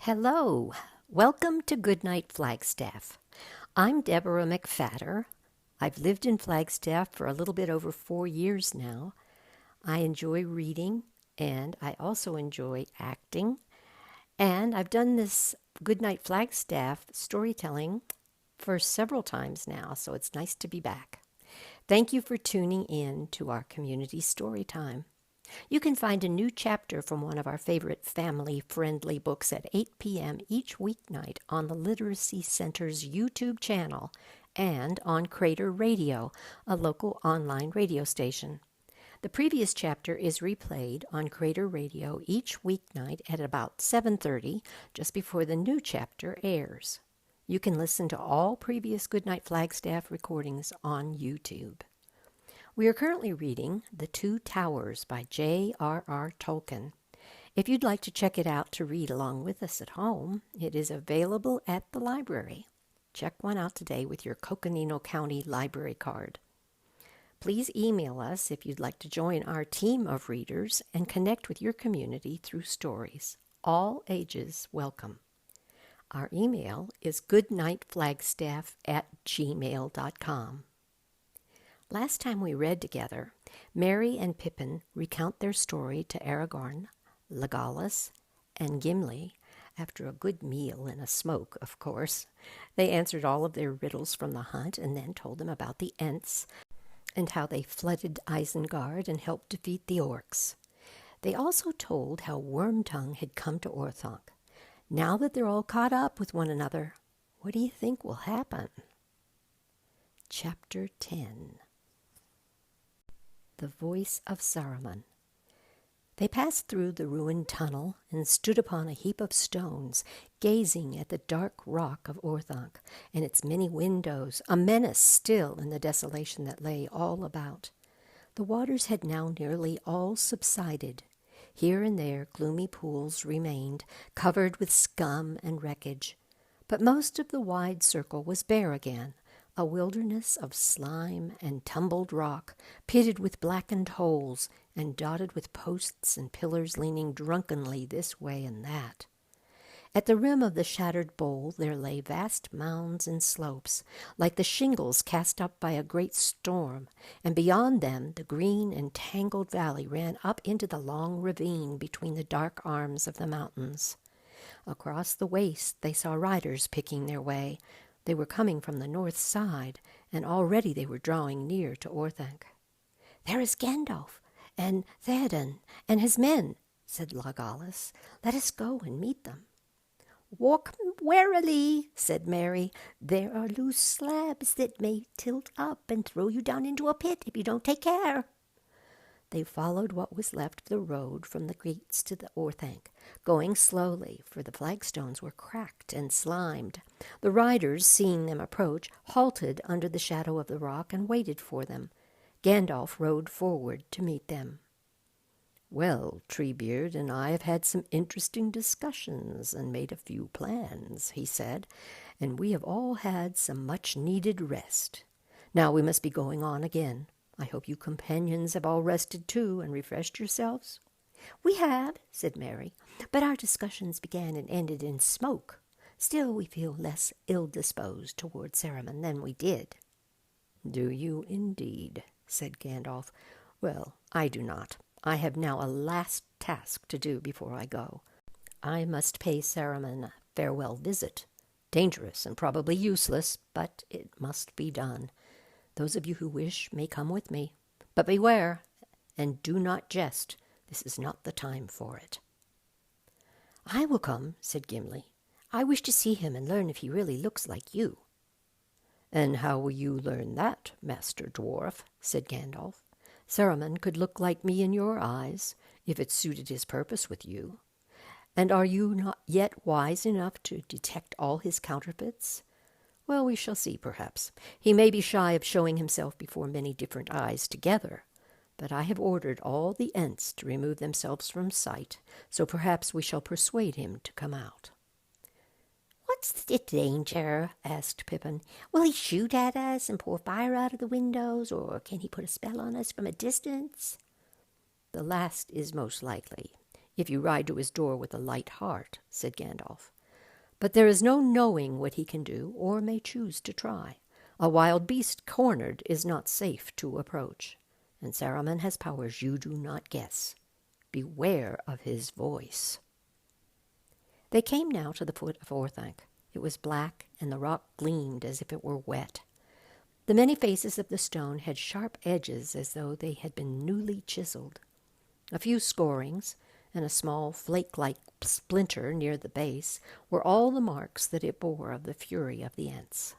Hello, welcome to Goodnight Flagstaff. I'm Deborah McFatter. I've lived in Flagstaff for a little bit over 4 years now. I enjoy reading and I also enjoy acting. And I've done this Goodnight Flagstaff storytelling for several times now, so it's nice to be back. Thank you for tuning in to our community story time. You can find a new chapter from one of our favorite family-friendly books at 8 p.m. each weeknight on the Literacy Center's YouTube channel and on Crater Radio, a local online radio station. The previous chapter is replayed on Crater Radio each weeknight at about 7:30, just before the new chapter airs. You can listen to all previous Goodnight Flagstaff recordings on YouTube. We are currently reading The Two Towers by J.R.R. Tolkien. If you'd like to check it out to read along with us at home, it is available at the library. Check one out today with your Coconino County Library card. Please email us if you'd like to join our team of readers and connect with your community through stories. All ages welcome. Our email is goodnightflagstaff@gmail.com. Last time we read together, Merry and Pippin recount their story to Aragorn, Legolas, and Gimli after a good meal and a smoke, of course. They answered all of their riddles from the hunt and then told them about the Ents and how they flooded Isengard and helped defeat the orcs. They also told how Wormtongue had come to Orthanc. Now that they're all caught up with one another, what do you think will happen? Chapter 10. The Voice of Saruman. They passed through the ruined tunnel and stood upon a heap of stones, gazing at the dark rock of Orthanc and its many windows, a menace still in the desolation that lay all about. The waters had now nearly all subsided. Here and there gloomy pools remained, covered with scum and wreckage. But most of the wide circle was bare again, a wilderness of slime and tumbled rock, pitted with blackened holes and dotted with posts and pillars leaning drunkenly this way and that. At the rim of the shattered bowl there lay vast mounds and slopes, like the shingles cast up by a great storm, and beyond them the green and tangled valley ran up into the long ravine between the dark arms of the mountains. Across the waste they saw riders picking their way. They were coming from the north side, and already they were drawing near to Orthanc. "There is Gandalf, and Theoden, and his men," said Legolas. "Let us go and meet them." "Walk warily," said Merry. "There are loose slabs that may tilt up and throw you down into a pit if you don't take care." They followed what was left of the road from the gates to the Orthanc, going slowly, for the flagstones were cracked and slimed. The riders, seeing them approach, halted under the shadow of the rock and waited for them. Gandalf rode forward to meet them. "Well, Treebeard and I have had some interesting discussions and made a few plans," he said, "and we have all had some much-needed rest. Now we must be going on again. I hope you companions have all rested too and refreshed yourselves." "We have," said Merry, "but our discussions began and ended in smoke. Still, we feel less ill-disposed toward Saruman than we did." "Do you indeed?" said Gandalf. "Well, I do not. I have now a last task to do before I go. I must pay Saruman a farewell visit. Dangerous and probably useless, but it must be done. Those of you who wish may come with me. But beware, and do not jest. This is not the time for it." "I will come," said Gimli. "I wish to see him and learn if he really looks like you." "And how will you learn that, Master Dwarf?" said Gandalf. "Saruman could look like me in your eyes, if it suited his purpose with you. And are you not yet wise enough to detect all his counterfeits? Well, we shall see, perhaps. He may be shy of showing himself before many different eyes together, but I have ordered all the Ents to remove themselves from sight, so perhaps we shall persuade him to come out." "What's the danger?" asked Pippin. "Will he shoot at us and pour fire out of the windows, or can he put a spell on us from a distance?" "The last is most likely. if you ride to his door with a light heart," said Gandalf. "But there is no knowing what he can do, or may choose to try. A wild beast cornered is not safe to approach, and Saruman has powers you do not guess. Beware of his voice." They came now to the foot of Orthanc. It was black, and the rock gleamed as if it were wet. The many faces of the stone had sharp edges as though they had been newly chiseled. A few scorings, and a small flake-like splinter near the base, were all the marks that it bore of the fury of the Ents.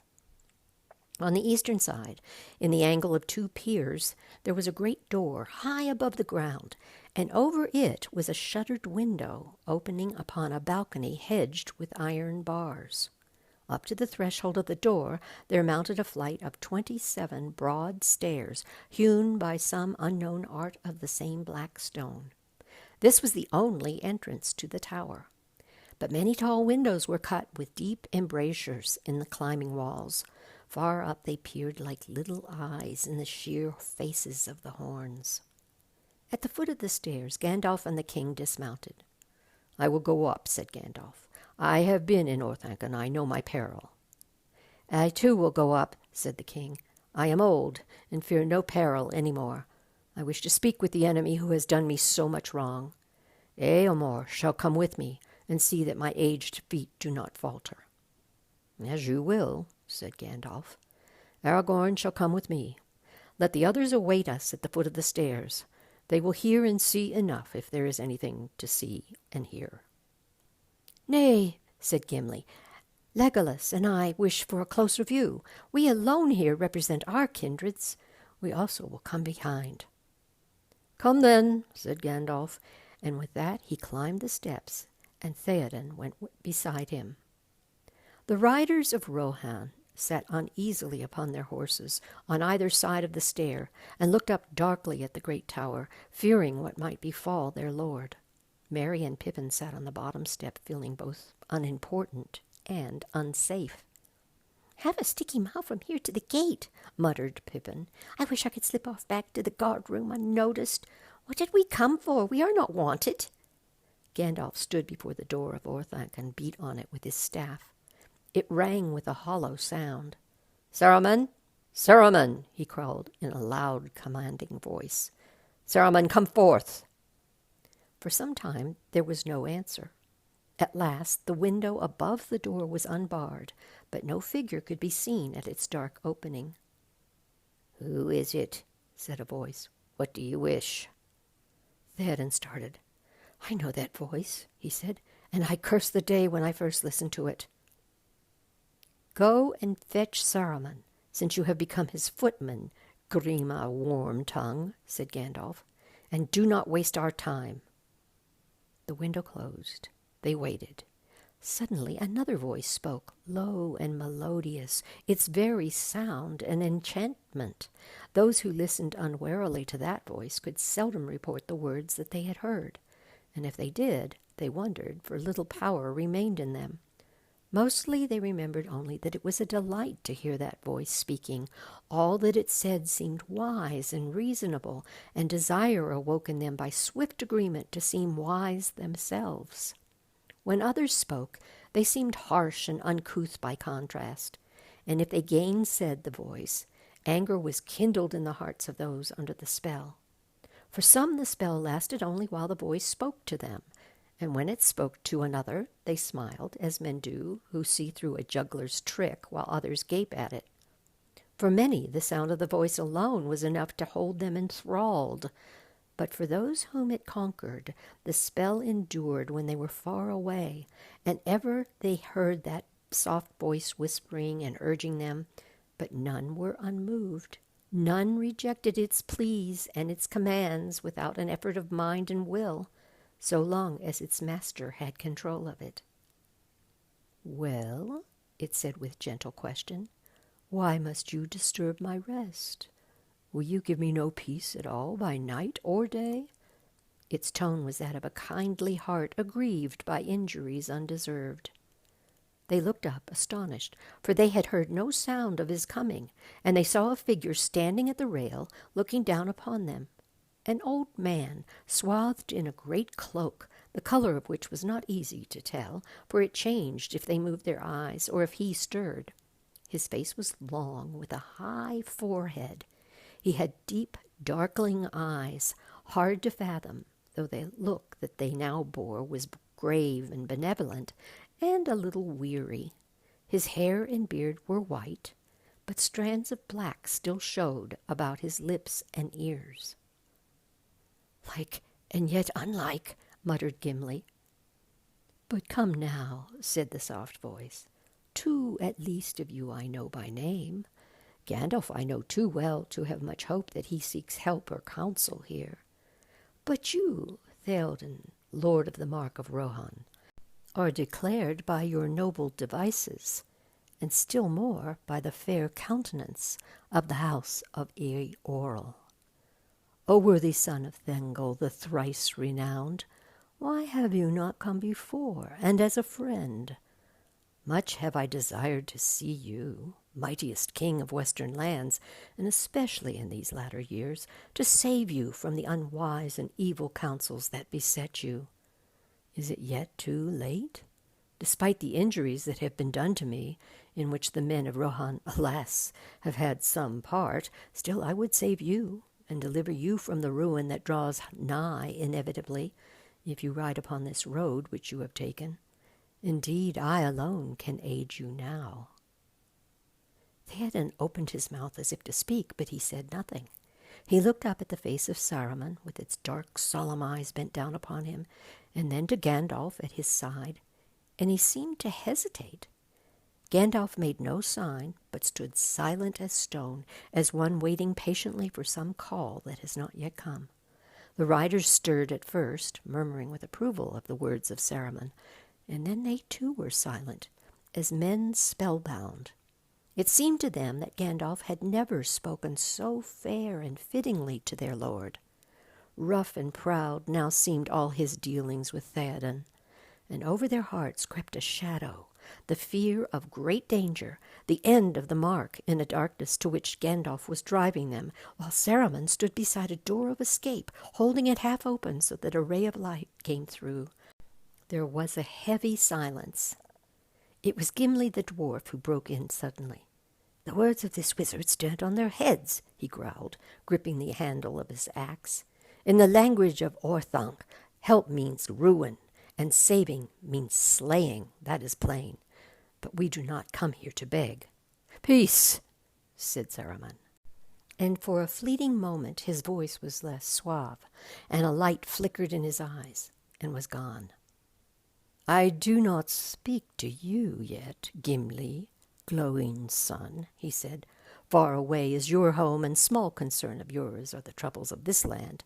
On the eastern side, in the angle of two piers, there was a great door high above the ground, and over it was a shuttered window opening upon a balcony hedged with iron bars. Up to the threshold of the door there mounted a flight of 27 broad stairs, hewn by some unknown art of the same black stone. This was the only entrance to the tower, but many tall windows were cut with deep embrasures in the climbing walls. Far up they peered like little eyes in the sheer faces of the horns. At the foot of the stairs, Gandalf and the king dismounted. "I will go up," said Gandalf. "I have been in Orthanc, and I know my peril." "I too will go up," said the king. "I am old, and fear no peril any more. I wish to speak with the enemy who has done me so much wrong. Eomer shall come with me, and see that my aged feet do not falter." "As you will," said Gandalf. "Aragorn shall come with me. Let the others await us at the foot of the stairs. They will hear and see enough if there is anything to see and hear." "Nay," said Gimli, "Legolas and I wish for a closer view. We alone here represent our kindreds. We also will come behind." "Come then," said Gandalf, and with that he climbed the steps, and Theoden went beside him. The riders of Rohan sat uneasily upon their horses on either side of the stair, and looked up darkly at the great tower, fearing what might befall their lord. Merry and Pippin sat on the bottom step, feeling both unimportant and unsafe. "Have a sticky mouth from here to the gate," muttered Pippin. "I wish I could slip off back to the guard-room unnoticed. What did we come for? We are not wanted." Gandalf stood before the door of Orthanc and beat on it with his staff. It rang with a hollow sound. "Saruman! Saruman!" he called in a loud, commanding voice. "Saruman, come forth!" For some time there was no answer. At last the window above the door was unbarred, but no figure could be seen at its dark opening. "Who is it?" said a voice. "What do you wish?" Theoden started. "I know that voice," he said, "and I curse the day when I first listened to it." "Go and fetch Saruman, since you have become his footman, Grima Worm-tongue," said Gandalf, "and do not waste our time." The window closed. They waited. Suddenly another voice spoke, low and melodious, its very sound an enchantment. Those who listened unwarily to that voice could seldom report the words that they had heard, and if they did, they wondered, for little power remained in them. Mostly they remembered only that it was a delight to hear that voice speaking. All that it said seemed wise and reasonable, and desire awoke in them by swift agreement to seem wise themselves. When others spoke, they seemed harsh and uncouth by contrast, and if they gainsaid the voice, anger was kindled in the hearts of those under the spell. For some the spell lasted only while the voice spoke to them, and when it spoke to another, they smiled, as men do who see through a juggler's trick while others gape at it. For many, the sound of the voice alone was enough to hold them enthralled. But for those whom it conquered, the spell endured when they were far away, and ever they heard that soft voice whispering and urging them, but none were unmoved. None rejected its pleas and its commands without an effort of mind and will, so long as its master had control of it. "Well," it said with gentle question, "why must you disturb my rest? Will you give me no peace at all by night or day?" Its tone was that of a kindly heart aggrieved by injuries undeserved. They looked up, astonished, for they had heard no sound of his coming, and they saw a figure standing at the rail, looking down upon them. An old man, swathed in a great cloak, the color of which was not easy to tell, for it changed if they moved their eyes or if he stirred. His face was long, with a high forehead. He had deep, darkling eyes, hard to fathom, though the look that they now bore was grave and benevolent, and a little weary. His hair and beard were white, but strands of black still showed about his lips and ears. "Like and yet unlike," muttered Gimli. "But come now," said the soft voice. "Two at least of you I know by name. Gandalf I know too well to have much hope that he seeks help or counsel here. But you, Theoden, Lord of the Mark of Rohan, are declared by your noble devices, and still more by the fair countenance of the house of Eorl. O worthy son of Thengel, the thrice renowned, why have you not come before, and as a friend? Much have I desired to see you, mightiest king of western lands, and especially in these latter years, to save you from the unwise and evil counsels that beset you. Is it yet too late? Despite the injuries that have been done to me, in which the men of Rohan, alas, have had some part, still I would save you, and deliver you from the ruin that draws nigh inevitably, if you ride upon this road which you have taken. Indeed, I alone can aid you now." Theoden opened his mouth as if to speak, but he said nothing. He looked up at the face of Saruman, with its dark, solemn eyes bent down upon him, and then to Gandalf at his side, and he seemed to hesitate. Gandalf made no sign, but stood silent as stone, as one waiting patiently for some call that has not yet come. The riders stirred at first, murmuring with approval of the words of Saruman, and then they too were silent, as men spellbound. It seemed to them that Gandalf had never spoken so fair and fittingly to their lord. Rough and proud now seemed all his dealings with Theoden, and over their hearts crept a shadow, the fear of great danger, the end of the mark in a darkness to which Gandalf was driving them, while Saruman stood beside a door of escape, holding it half open so that a ray of light came through. There was a heavy silence. It was Gimli the dwarf who broke in suddenly. "The words of this wizard stand on their heads," he growled, gripping the handle of his axe. "In the language of Orthanc, help means ruin, and saving means slaying, that is plain. But we do not come here to beg." "Peace," said Saruman. And for a fleeting moment his voice was less suave, and a light flickered in his eyes, and was gone. "I do not speak to you yet, Gimli, glowing son," he said. "Far away is your home, and small concern of yours are the troubles of this land.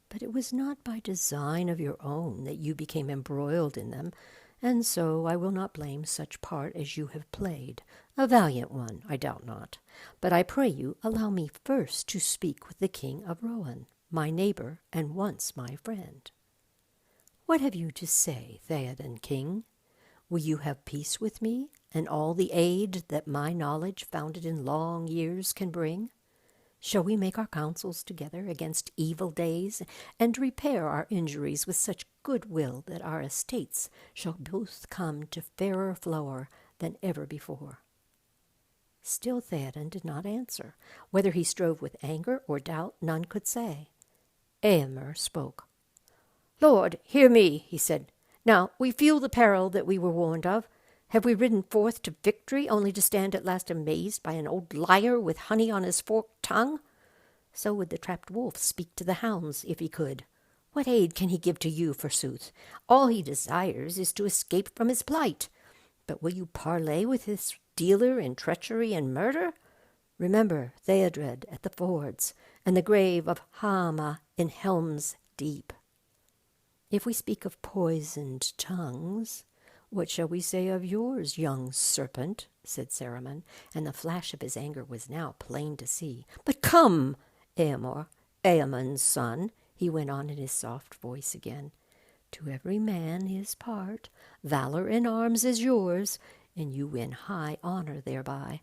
But it was not by design of your own that you became embroiled in them, and so I will not blame such part as you have played. A valiant one, I doubt not. But I pray you allow me first to speak with the king of Rohan, my neighbor and once my friend. What have you to say, Theoden king? Will you have peace with me, and all the aid that my knowledge founded in long years can bring? Shall we make our counsels together against evil days, and repair our injuries with such good will that our estates shall both come to fairer flower than ever before?" Still Theoden did not answer. Whether he strove with anger or doubt, none could say. Eomer spoke. "Lord, hear me," he said. "Now we feel the peril that we were warned of. Have we ridden forth to victory only to stand at last amazed by an old liar with honey on his forked tongue? So would the trapped wolf speak to the hounds if he could. What aid can he give to you, forsooth? All he desires is to escape from his plight. But will you parley with this dealer in treachery and murder? Remember Theodred at the fords, and the grave of Hama in Helm's Deep. If we speak of poisoned tongues, what shall we say of yours, young serpent?" said Saruman, and the flash of his anger was now plain to see. "But come, Eamon's son," he went on in his soft voice again. "To every man his part. Valor in arms is yours, and you win high honor thereby.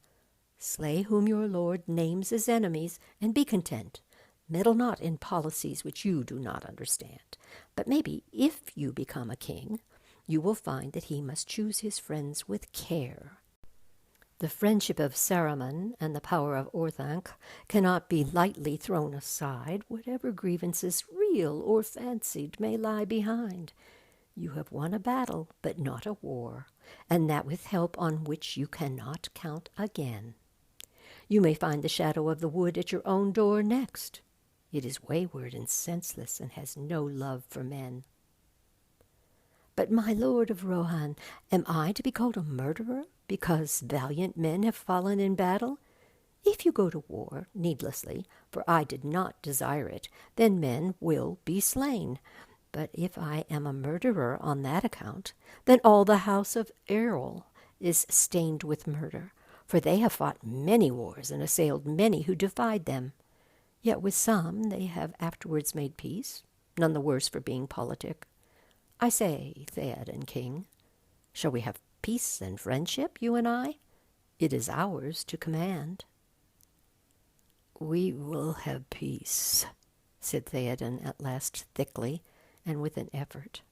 Slay whom your lord names as enemies, and be content. Meddle not in policies which you do not understand. But maybe if you become a king, you will find that he must choose his friends with care. The friendship of Saruman and the power of Orthanc cannot be lightly thrown aside, whatever grievances, real or fancied, may lie behind. You have won a battle, but not a war, and that with help on which you cannot count again. You may find the shadow of the wood at your own door next. It is wayward and senseless, and has no love for men. But, my lord of Rohan, am I to be called a murderer because valiant men have fallen in battle? If you go to war needlessly, for I did not desire it, then men will be slain. But if I am a murderer on that account, then all the house of Eorl is stained with murder, for they have fought many wars and assailed many who defied them. Yet with some they have afterwards made peace, none the worse for being politic. I say, Theoden King, shall we have peace and friendship, you and I? It is ours to command. We will have peace, said Theoden at last thickly, and with an effort.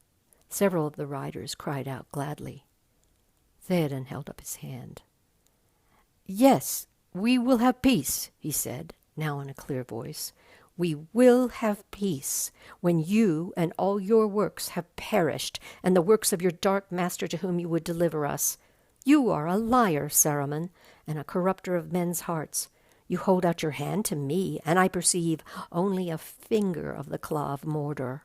Several of the riders cried out gladly. Theoden held up his hand. Yes, we will have peace, he said, now in a clear voice. We will have peace when you and all your works have perished, and the works of your dark master to whom you would deliver us. You are a liar, Saruman, and a corrupter of men's hearts. You hold out your hand to me, and I perceive only a finger of the claw of Mordor.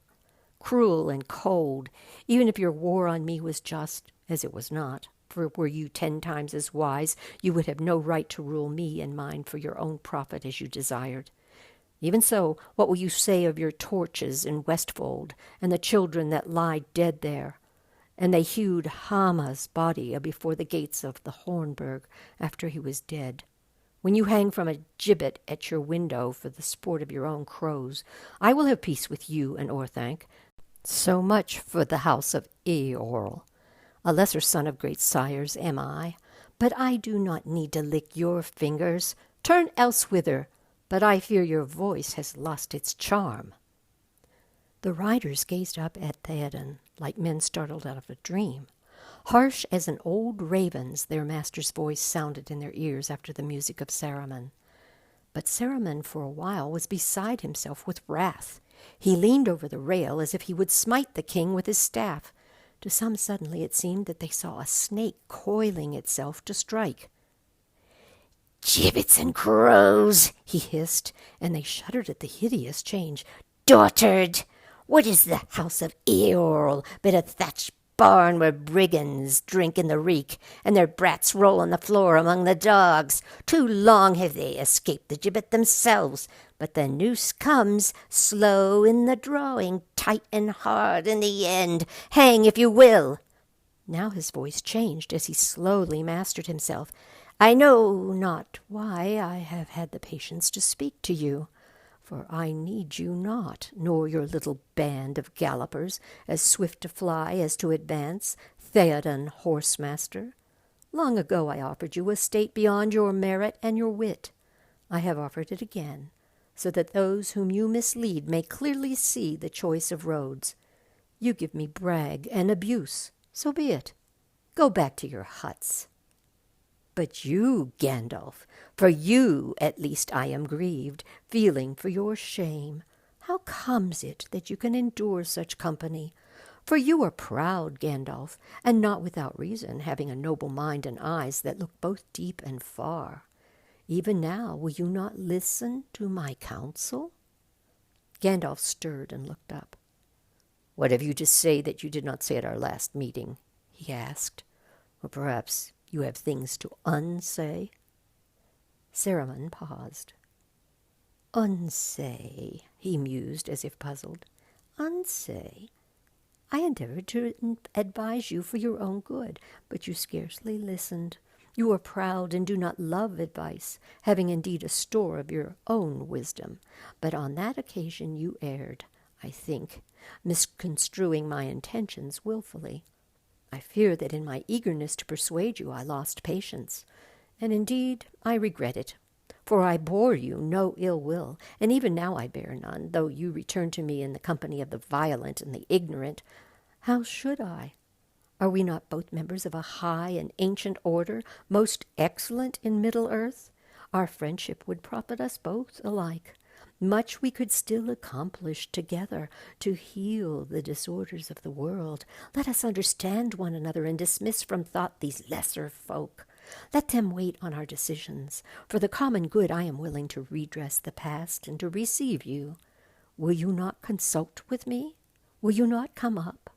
Cruel and cold, even if your war on me was just, as it was not. For were you 10 times as wise, you would have no right to rule me and mine for your own profit as you desired. Even so, what will you say of your torches in Westfold, and the children that lie dead there? And they hewed Hama's body before the gates of the Hornburg after he was dead. When you hang from a gibbet at your window for the sport of your own crows, I will have peace with you and Orthanc. So much for the house of Eorl. A lesser son of great sires am I, but I do not need to lick your fingers. Turn elsewhither, but I fear your voice has lost its charm. The riders gazed up at Theoden like men startled out of a dream. Harsh as an old raven's, their master's voice sounded in their ears after the music of Saruman. But Saruman for a while was beside himself with wrath. He leaned over the rail as if he would smite the king with his staff. To some suddenly it seemed that they saw a snake coiling itself to strike. "Gibbets and crows," he hissed, and they shuddered at the hideous change. "Dotard! What is the house of Eorl but a thatched barn where brigands drink in the reek, and their brats roll on the floor among the dogs? Too long have they escaped the gibbet themselves, but the noose comes, slow in the drawing, tight and hard in the end. Hang if you will." Now his voice changed as he slowly mastered himself. "I know not why I have had the patience to speak to you, for I need you not, nor your little band of gallopers, as swift to fly as to advance, Theoden Horsemaster. Long ago I offered you a state beyond your merit and your wit. I have offered it again, so that those whom you mislead may clearly see the choice of roads. You give me brag and abuse, so be it. Go back to your huts. But you, Gandalf, for you at least I am grieved, feeling for your shame. How comes it that you can endure such company? For you are proud, Gandalf, and not without reason, having a noble mind and eyes that look both deep and far. Even now will you not listen to my counsel?" Gandalf stirred and looked up. "What have you to say that you did not say at our last meeting?" he asked. "Or perhaps you have things to unsay?" Saruman paused. "Unsay," he mused as if puzzled. "Unsay? I endeavored to advise you for your own good, but you scarcely listened. You are proud and do not love advice, having indeed a store of your own wisdom. But on that occasion you erred, I think, misconstruing my intentions wilfully. I fear that in my eagerness to persuade you I lost patience, and indeed I regret it, for I bore you no ill will, and even now I bear none, though you return to me in the company of the violent and the ignorant. How should I? Are we not both members of a high and ancient order, most excellent in Middle-earth? Our friendship would profit us both alike. Much we could still accomplish together to heal the disorders of the world. Let us understand one another and dismiss from thought these lesser folk. Let them wait on our decisions. For the common good I am willing to redress the past and to receive you. Will you not consult with me? Will you not come up?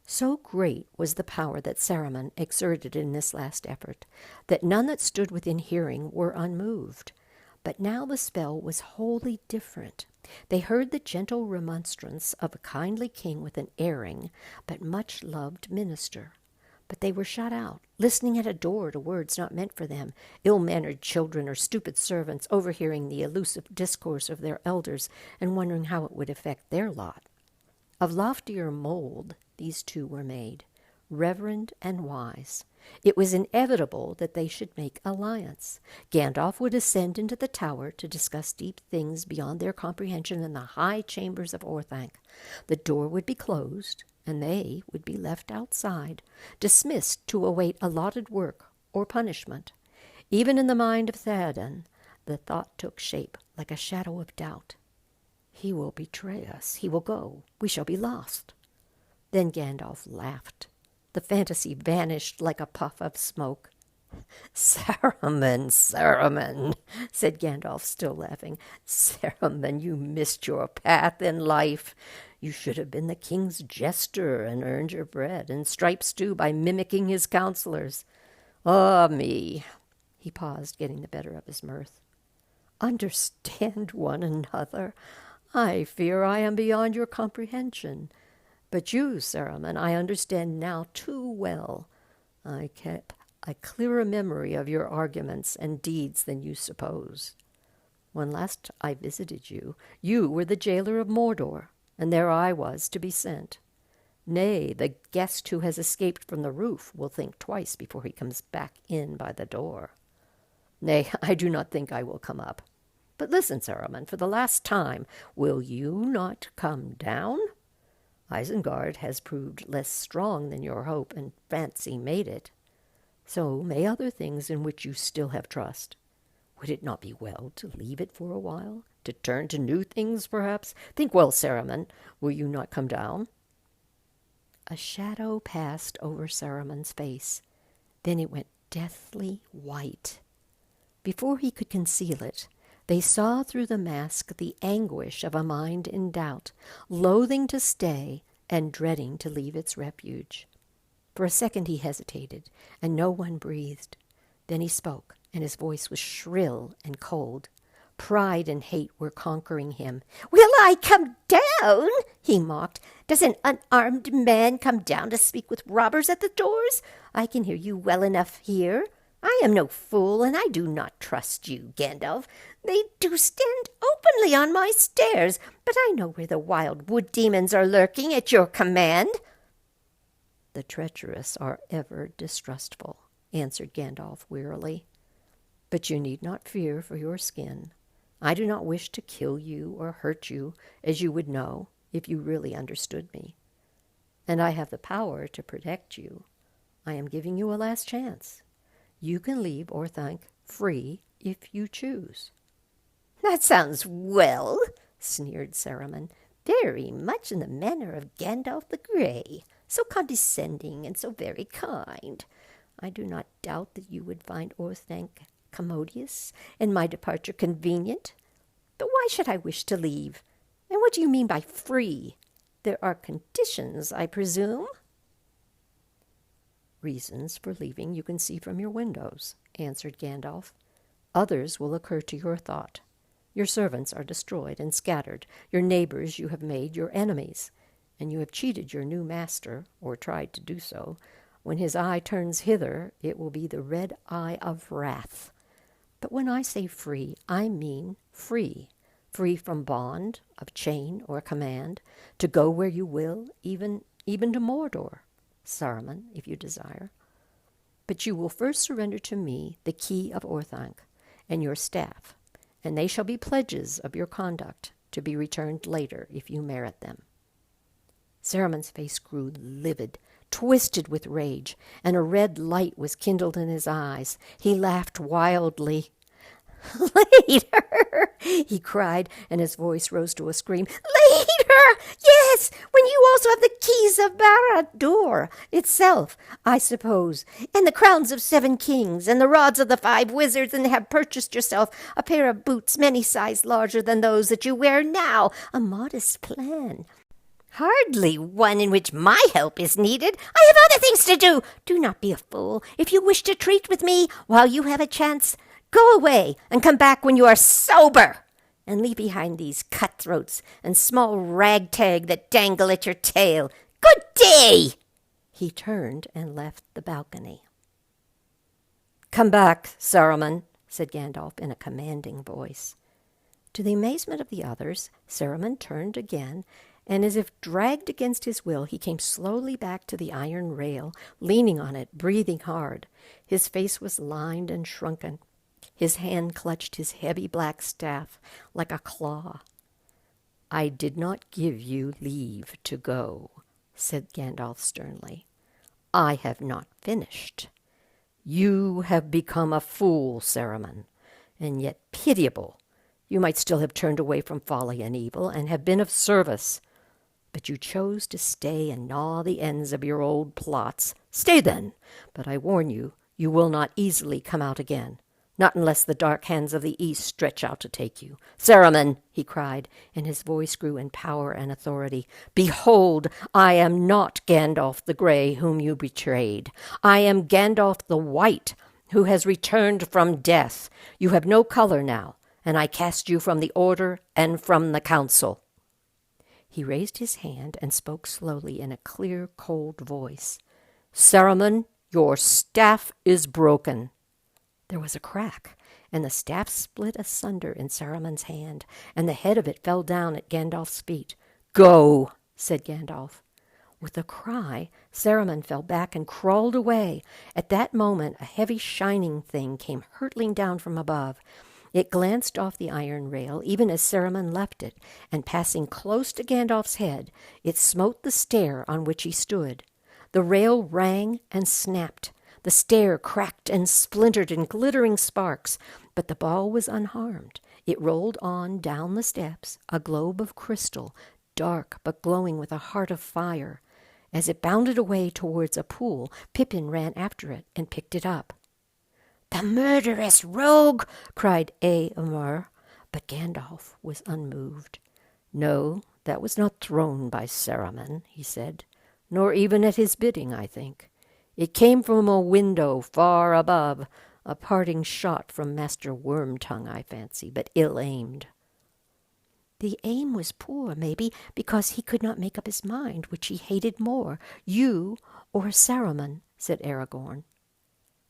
So great was the power that Saruman exerted in this last effort, that none that stood within hearing were unmoved. But now the spell was wholly different. They heard the gentle remonstrance of a kindly king with an erring but much-loved minister. But they were shut out, listening at a door to words not meant for them, ill-mannered children or stupid servants overhearing the elusive discourse of their elders and wondering how it would affect their lot. Of loftier mold these two were made, reverend and wise. It was inevitable that they should make alliance. Gandalf would ascend into the tower to discuss deep things beyond their comprehension in the high chambers of Orthanc. The door would be closed, and they would be left outside, dismissed to await allotted work or punishment. Even in the mind of Theoden, the thought took shape like a shadow of doubt. He will betray us. He will go. We shall be lost. Then Gandalf laughed. The fantasy vanished like a puff of smoke. Saruman, Saruman, said Gandalf, still laughing. Saruman, you missed your path in life. You should have been the king's jester and earned your bread and striped stew by mimicking his counselors. Ah, me. He paused, getting the better of his mirth. Understand one another. I fear I am beyond your comprehension. But you, Saruman, I understand now too well. I kept a clearer memory of your arguments and deeds than you suppose. When last I visited you, you were the jailer of Mordor, and there I was to be sent. Nay, the guest who has escaped from the roof will think twice before he comes back in by the door. Nay, I do not think I will come up. But listen, Saruman, for the last time, will you not come down? Isengard has proved less strong than your hope and fancy made it. So may other things in which you still have trust. Would it not be well to leave it for a while? To turn to new things, perhaps? Think well, Saruman. Will you not come down? A shadow passed over Saruman's face. Then it went deathly white. Before he could conceal it, they saw through the mask the anguish of a mind in doubt, loathing to stay and dreading to leave its refuge. For a second he hesitated, and no one breathed. Then he spoke, and his voice was shrill and cold. Pride and hate were conquering him. "Will I come down?" he mocked. "Does an unarmed man come down to speak with robbers at the doors? I can hear you well enough here. I am no fool, and I do not trust you, Gandalf. They do stand openly on my stairs, but I know where the wild wood demons are lurking at your command." "The treacherous are ever distrustful," answered Gandalf wearily. "But you need not fear for your skin. I do not wish to kill you or hurt you, as you would know if you really understood me. And I have the power to protect you. I am giving you a last chance. You can leave Orthanc free if you choose." "That sounds well," sneered Saruman. "Very much in the manner of Gandalf the Grey, so condescending and so very kind. I do not doubt that you would find Orthanc commodious and my departure convenient. But why should I wish to leave? And what do you mean by free? There are conditions, I presume?" "Reasons for leaving you can see from your windows," answered Gandalf. "Others will occur to your thought. Your servants are destroyed and scattered. Your neighbors you have made your enemies, and you have cheated your new master, or tried to do so. When his eye turns hither, it will be the red eye of wrath. But when I say free, I mean free. Free from bond, of chain or command, to go where you will, even to Mordor, Saruman, if you desire. But you will first surrender to me the key of Orthanc, and your staff, and they shall be pledges of your conduct, to be returned later if you merit them." Saruman's face grew livid, twisted with rage, and a red light was kindled in his eyes. He laughed wildly. "Later!" he cried, and his voice rose to a scream. "Later! Yes, when you also have the keys of Barad-dûr itself, I suppose, and the crowns of 7 kings, and the rods of the 5 wizards, and have purchased yourself a pair of boots many sizes larger than those that you wear now. A modest plan. Hardly one in which my help is needed. I have other things to do. Do not be a fool. If you wish to treat with me while you have a chance, go away and come back when you are sober, and leave behind these cutthroats and small ragtag that dangle at your tail. Good day!" He turned and left the balcony. "Come back, Saruman," said Gandalf in a commanding voice. To the amazement of the others, Saruman turned again, and as if dragged against his will, he came slowly back to the iron rail, leaning on it, breathing hard. His face was lined and shrunken. His hand clutched his heavy black staff like a claw. "I did not give you leave to go," said Gandalf sternly. "I have not finished. You have become a fool, Saruman, and yet pitiable. You might still have turned away from folly and evil and have been of service. But you chose to stay and gnaw the ends of your old plots. Stay then, but I warn you, you will not easily come out again. Not unless the dark hands of the east stretch out to take you. Saruman," he cried, and his voice grew in power and authority, "behold, I am not Gandalf the Grey whom you betrayed. I am Gandalf the White, who has returned from death. You have no color now, and I cast you from the Order and from the Council." He raised his hand and spoke slowly in a clear, cold voice. "Saruman, your staff is broken." There was a crack, and the staff split asunder in Saruman's hand, and the head of it fell down at Gandalf's feet. "Go," said Gandalf. With a cry, Saruman fell back and crawled away. At that moment, a heavy shining thing came hurtling down from above. It glanced off the iron rail, even as Saruman left it, and passing close to Gandalf's head, it smote the stair on which he stood. The rail rang and snapped. The stair cracked and splintered in glittering sparks, but the ball was unharmed. It rolled on down the steps, a globe of crystal, dark but glowing with a heart of fire. As it bounded away towards a pool, Pippin ran after it and picked it up. "The murderous rogue!" cried Éomer, but Gandalf was unmoved. "No, that was not thrown by Saruman," he said, "nor even at his bidding, I think. It came from a window far above, a parting shot from Master Wormtongue, I fancy, but ill-aimed." "The aim was poor, maybe, because he could not make up his mind which he hated more, you or Saruman," said Aragorn.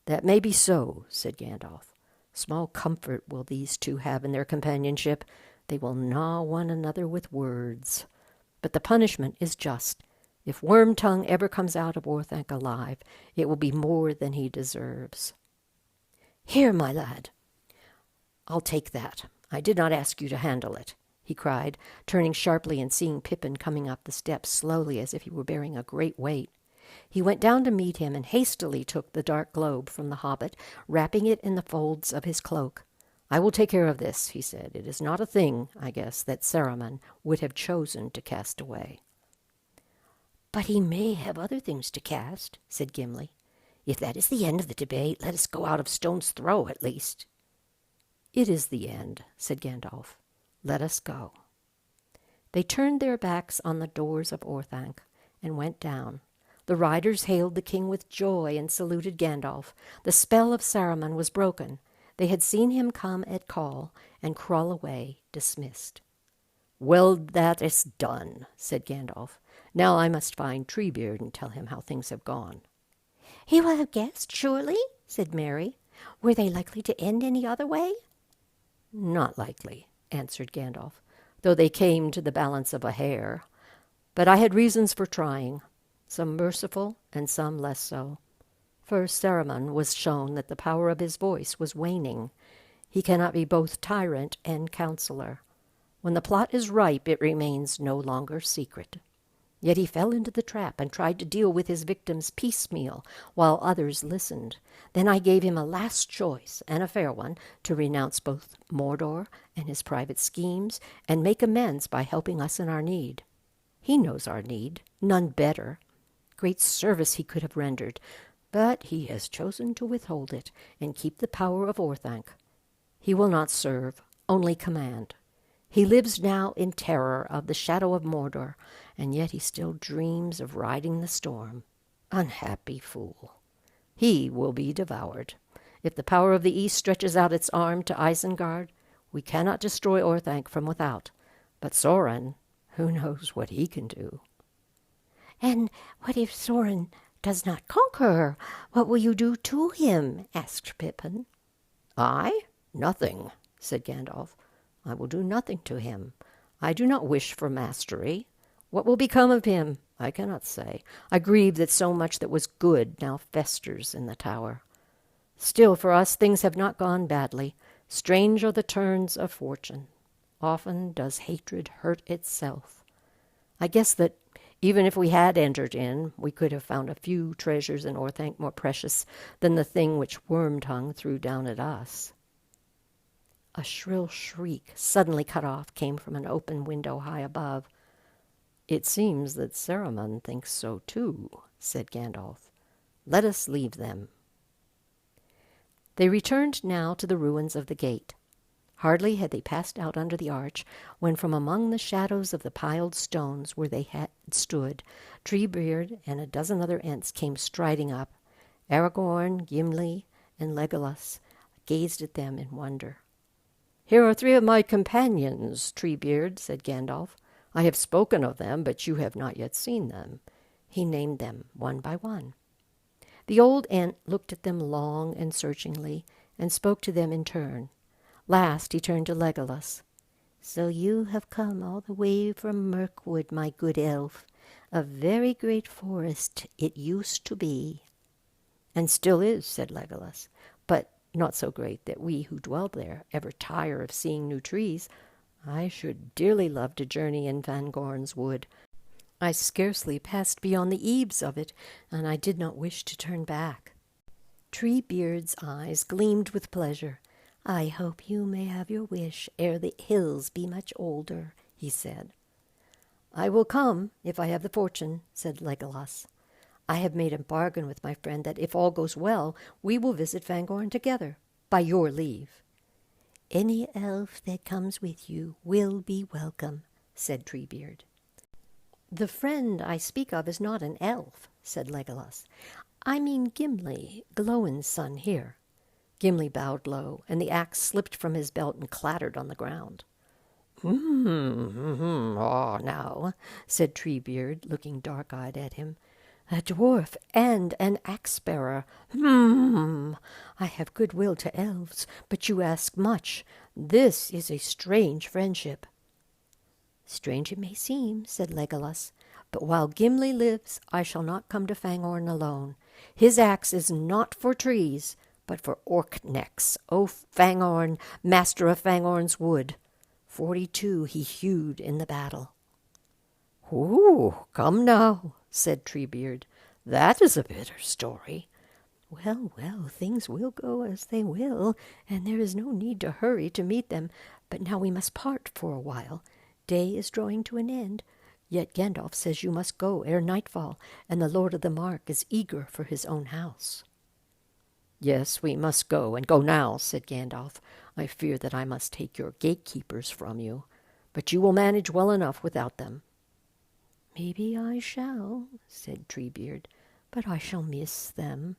"That may be so," said Gandalf. "Small comfort will these two have in their companionship. They will gnaw one another with words. But the punishment is just. If Wormtongue ever comes out of Orthanc alive, it will be more than he deserves." "Here, my lad." "I'll take that. I did not ask you to handle it," he cried, turning sharply and seeing Pippin coming up the steps slowly as if he were bearing a great weight. He went down to meet him and hastily took the dark globe from the hobbit, wrapping it in the folds of his cloak. "I will take care of this," he said. "It is not a thing, I guess, that Saruman would have chosen to cast away." "But he may have other things to cast," said Gimli. "If that is the end of the debate, let us go out of stone's throw at least." "It is the end," said Gandalf. "Let us go." They turned their backs on the doors of Orthanc and went down. The riders hailed the king with joy and saluted Gandalf. The spell of Saruman was broken. They had seen him come at call and crawl away, dismissed. "Well, that is done," said Gandalf. "Now I must find Treebeard and tell him how things have gone." "He will have guessed, surely?" said Merry. "Were they likely to end any other way?" "Not likely," answered Gandalf, "though they came to the balance of a hair. But I had reasons for trying, some merciful and some less so. First, Saruman was shown that the power of his voice was waning. He cannot be both tyrant and counselor. When the plot is ripe, it remains no longer secret. Yet he fell into the trap and tried to deal with his victims piecemeal while others listened. Then I gave him a last choice, and a fair one, to renounce both Mordor and his private schemes and make amends by helping us in our need. He knows our need, none better. Great service he could have rendered, but he has chosen to withhold it and keep the power of Orthanc. He will not serve, only command. He lives now in terror of the shadow of Mordor, and yet he still dreams of riding the storm. Unhappy fool! He will be devoured. If the power of the East stretches out its arm to Isengard, we cannot destroy Orthanc from without. But Sauron, who knows what he can do? And what if Sauron does not conquer her? What will you do to him? Asked Pippin. I? Nothing, said Gandalf. I will do nothing to him. I do not wish for mastery. What will become of him? I cannot say. I grieve that so much that was good now festers in the tower. Still, for us, things have not gone badly. Strange are the turns of fortune. Often does hatred hurt itself. I guess that even if we had entered in, we could have found a few treasures in Orthanc more precious than the thing which Wormtongue threw down at us. A shrill shriek, suddenly cut off, came from an open window high above. It seems that Saruman thinks so too, said Gandalf. Let us leave them. They returned now to the ruins of the gate. Hardly had they passed out under the arch, when from among the shadows of the piled stones where they had stood, Treebeard and a dozen other Ents came striding up. Aragorn, Gimli, and Legolas gazed at them in wonder. Here are 3 of my companions, Treebeard, said Gandalf. I have spoken of them, but you have not yet seen them. He named them one by one. The old Ent looked at them long and searchingly, and spoke to them in turn. Last he turned to Legolas. So you have come all the way from Mirkwood, my good elf. A very great forest it used to be. And still is, said Legolas, but not so great that we who dwell there ever tire of seeing new trees. I should dearly love to journey in Fangorn's wood. I scarcely passed beyond the eaves of it, and I did not wish to turn back. Treebeard's eyes gleamed with pleasure. I hope you may have your wish ere the hills be much older, he said. I will come, if I have the fortune, said Legolas. I have made a bargain with my friend that if all goes well, we will visit Fangorn together, by your leave. Any elf that comes with you will be welcome, said Treebeard. The friend I speak of is not an elf, said Legolas. I mean Gimli, Glóin's son here. Gimli bowed low, and the axe slipped from his belt and clattered on the ground. Now, said Treebeard, looking dark-eyed at him. A dwarf and an axe-bearer. I have good will to elves, but you ask much. This is a strange friendship. Strange it may seem, said Legolas, but while Gimli lives, I shall not come to Fangorn alone. His axe is not for trees, but for orc necks. O Fangorn, master of Fangorn's wood. 42 he hewed in the battle. Come now, said Treebeard. That is a bitter story. Well, things will go as they will, and there is no need to hurry to meet them. But now we must part for a while. Day is drawing to an end. Yet Gandalf says you must go ere nightfall, and the Lord of the Mark is eager for his own house. Yes, we must go, and go now, said Gandalf. I fear that I must take your gatekeepers from you, but you will manage well enough without them. Maybe I shall, said Treebeard, but I shall miss them.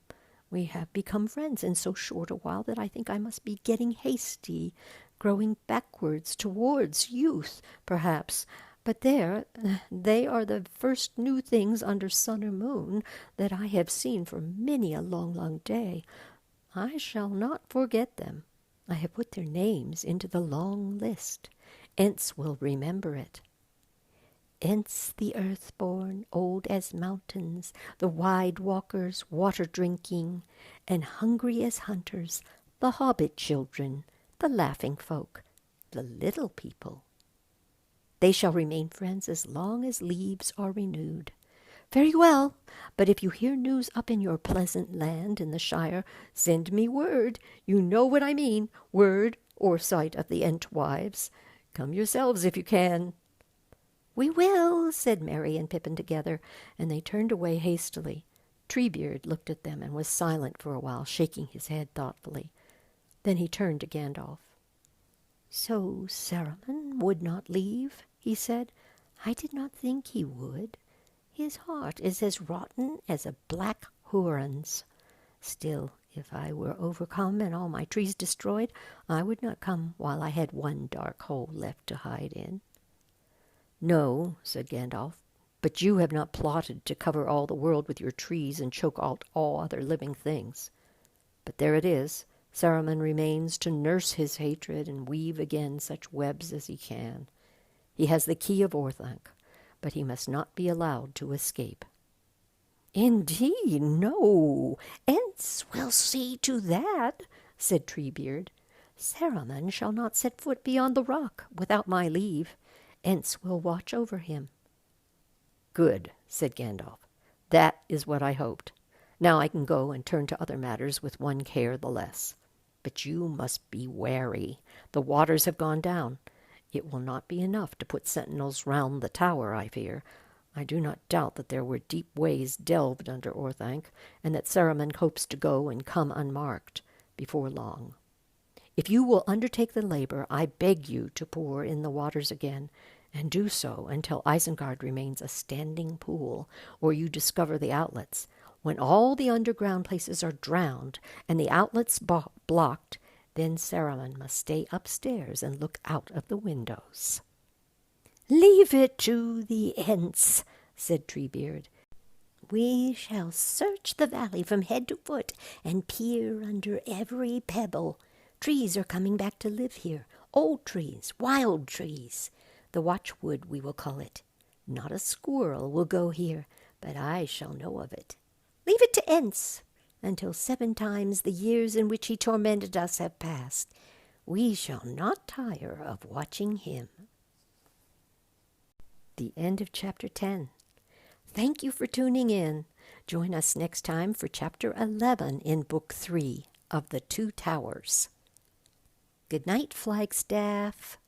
We have become friends in so short a while that I think I must be getting hasty, growing backwards towards youth, perhaps. But there, they are the first new things under sun or moon that I have seen for many a long, long day. I shall not forget them. I have put their names into the long list. Ents will remember it. Ents the earth-born, old as mountains, the wide walkers, water-drinking, and hungry as hunters, the hobbit children, the laughing folk, the little people. They shall remain friends as long as leaves are renewed. Very well, but if you hear news up in your pleasant land in the Shire, send me word. You know what I mean, word or sight of the Entwives. Come yourselves if you can. We will, said Merry and Pippin together, and they turned away hastily. Treebeard looked at them and was silent for a while, shaking his head thoughtfully. Then he turned to Gandalf. So Saruman would not leave, he said. I did not think he would. His heart is as rotten as a black Huron's. Still, if I were overcome and all my trees destroyed, I would not come while I had one dark hole left to hide in. No, said Gandalf, but you have not plotted to cover all the world with your trees and choke out all other living things. But there it is. Saruman remains to nurse his hatred and weave again such webs as he can. He has the key of Orthanc, but he must not be allowed to escape. Indeed, no. Ents will see to that, said Treebeard. Saruman shall not set foot beyond the rock without my leave. Ents will watch over him. Good, said Gandalf. That is what I hoped. Now I can go and turn to other matters with one care the less. But you must be wary. The waters have gone down. It will not be enough to put sentinels round the tower, I fear. I do not doubt that there were deep ways delved under Orthanc, and that Saruman hopes to go and come unmarked before long. If you will undertake the labor, I beg you to pour in the waters again, and do so until Isengard remains a standing pool, or you discover the outlets. When all the underground places are drowned and the outlets blocked, then Saruman must stay upstairs and look out of the windows. Leave it to the Ents, said Treebeard. We shall search the valley from head to foot and peer under every pebble. Trees are coming back to live here, old trees, wild trees. The Watchwood we will call it. Not a squirrel will go here, but I shall know of it. Leave it to Ents until 7 times the years in which he tormented us have passed. We shall not tire of watching him. The end of Chapter 10. Thank you for tuning in. Join us next time for Chapter 11 in Book 3 of The Two Towers. Good night, Flagstaff.